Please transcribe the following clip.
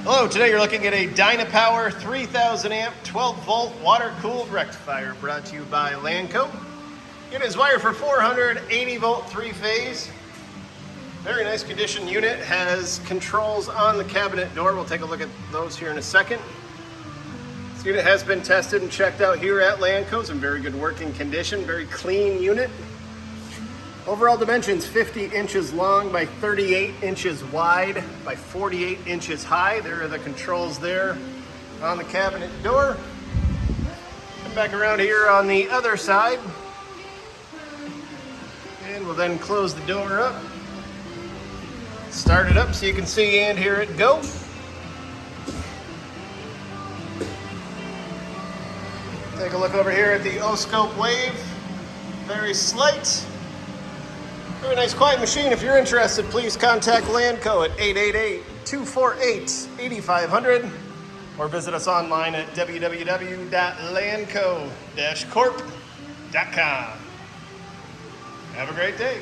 Hello, today you're looking at a Dynapower 3000 amp 12 volt water cooled rectifier brought to you by Lanco. It is wired for 480 volt 3-phase. Very nice condition unit, has controls on the cabinet door. We'll take a look at those here in a second. This unit has been tested and checked out here at Lanco. It's in very good working condition, very clean unit. Overall dimensions 50 inches long by 38 inches wide by 48 inches high. There are the controls there on the cabinet door. Come back around here on the other side. And we'll then close the door up. Start it up so you can see and hear it go. Take a look over here at the O-scope wave. Very slight. Very nice quiet machine. If you're interested, please contact Lanco at 888-248-8500 or visit us online at www.lanco-corp.com. Have a great day.